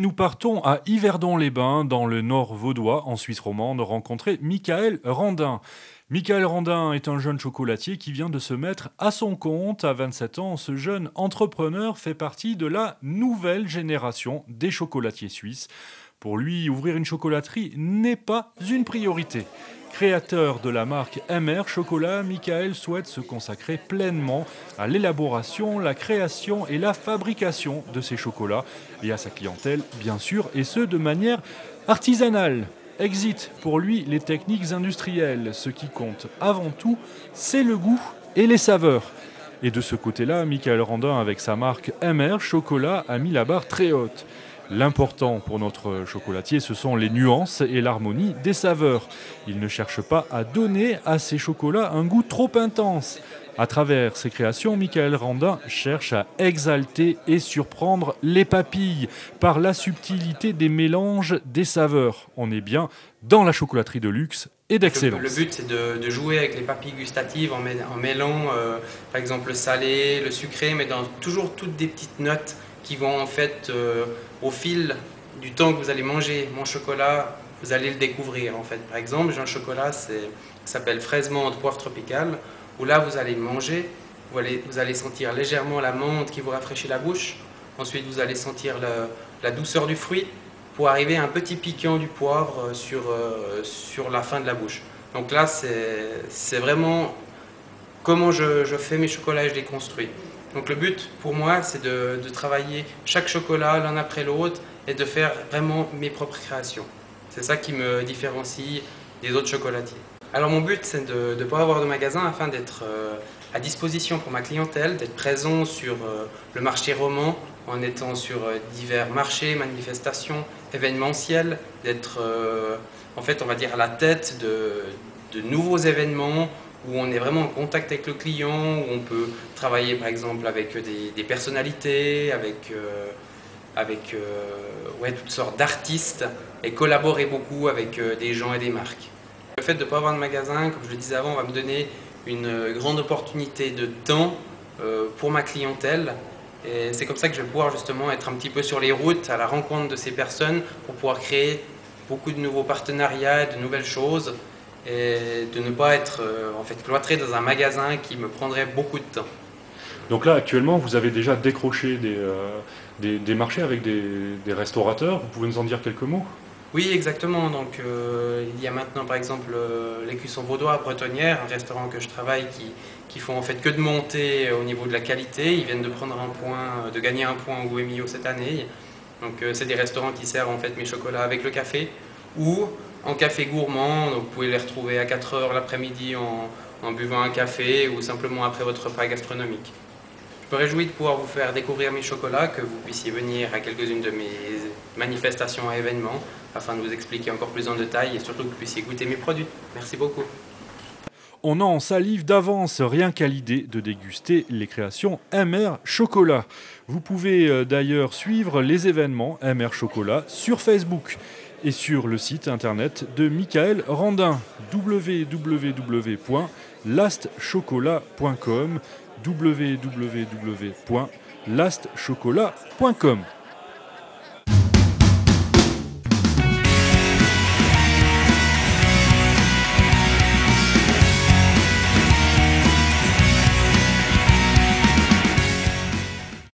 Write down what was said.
nous partons à Yverdon-les-Bains, dans le nord vaudois, en Suisse romande, rencontrer Michael Randin. Michael Randin est un jeune chocolatier qui vient de se mettre à son compte. À 27 ans, ce jeune entrepreneur fait partie de la nouvelle génération des chocolatiers suisses. Pour lui, ouvrir une chocolaterie n'est pas une priorité. Créateur de la marque MR Chocolat, Michael souhaite se consacrer pleinement à l'élaboration, la création et la fabrication de ses chocolats et à sa clientèle, bien sûr, et ce de manière artisanale. Exit pour lui les techniques industrielles. Ce qui compte avant tout, c'est le goût et les saveurs. Et de ce côté-là, Michael Randin, avec sa marque MR Chocolat, a mis la barre très haute. L'important pour notre chocolatier, ce sont les nuances et l'harmonie des saveurs. Il ne cherche pas à donner à ses chocolats un goût trop intense. À travers ses créations, Michael Randin cherche à exalter et surprendre les papilles par la subtilité des mélanges des saveurs. On est bien dans la chocolaterie de luxe et d'excellence. Le but, c'est de jouer avec les papilles gustatives en mêlant par exemple le salé, le sucré, mais dans toujours toutes des petites notes qui vont en fait, au fil du temps que vous allez manger mon chocolat, vous allez le découvrir en fait. Par exemple, j'ai un chocolat, ça s'appelle fraise menthe poivre tropicale, où là vous allez le manger, vous allez sentir légèrement la menthe qui vous rafraîchit la bouche, ensuite vous allez sentir la douceur du fruit, pour arriver à un petit piquant du poivre sur la fin de la bouche. Donc là, c'est vraiment comment je fais mes chocolats et je les construis. Donc le but pour moi, c'est de travailler chaque chocolat l'un après l'autre et de faire vraiment mes propres créations. C'est ça qui me différencie des autres chocolatiers. Alors mon but, c'est de ne pas avoir de magasin afin d'être à disposition pour ma clientèle, d'être présent sur le marché roman, en étant sur divers marchés, manifestations, événementiels, d'être en fait, on va dire, à la tête de nouveaux événements où on est vraiment en contact avec le client, où on peut travailler par exemple avec des personnalités, avec ouais, toutes sortes d'artistes et collaborer beaucoup avec des gens et des marques. Le fait de ne pas avoir de magasin, comme je le disais avant, va me donner une grande opportunité de temps pour ma clientèle. Et c'est comme ça que je vais pouvoir justement être un petit peu sur les routes, à la rencontre de ces personnes, pour pouvoir créer beaucoup de nouveaux partenariats, de nouvelles choses, et de ne pas être en fait cloîtré dans un magasin qui me prendrait beaucoup de temps. Donc là, actuellement, vous avez déjà décroché des marchés avec des restaurateurs. Vous pouvez nous en dire quelques mots ? Oui, exactement. Donc, il y a maintenant par exemple l'Écusson Vaudois à Bretonnière, un restaurant que je travaille qui font en fait que de monter au niveau de la qualité. Ils viennent de prendre un point, de gagner un point au Goemio cette année. Donc, c'est des restaurants qui servent en fait mes chocolats avec le café ou en café gourmand. Donc, vous pouvez les retrouver à 4 h l'après-midi en buvant un café ou simplement après votre repas gastronomique. Je me réjouis de pouvoir vous faire découvrir mes chocolats, que vous puissiez venir à quelques-unes de mes manifestations et événements afin de vous expliquer encore plus en détail et surtout que vous puissiez goûter mes produits. Merci beaucoup. On en salive d'avance rien qu'à l'idée de déguster les créations MR Chocolat. Vous pouvez d'ailleurs suivre les événements MR Chocolat sur Facebook et sur le site internet de Michael Randin, www.lastchocolat.com www.lastchocolat.com.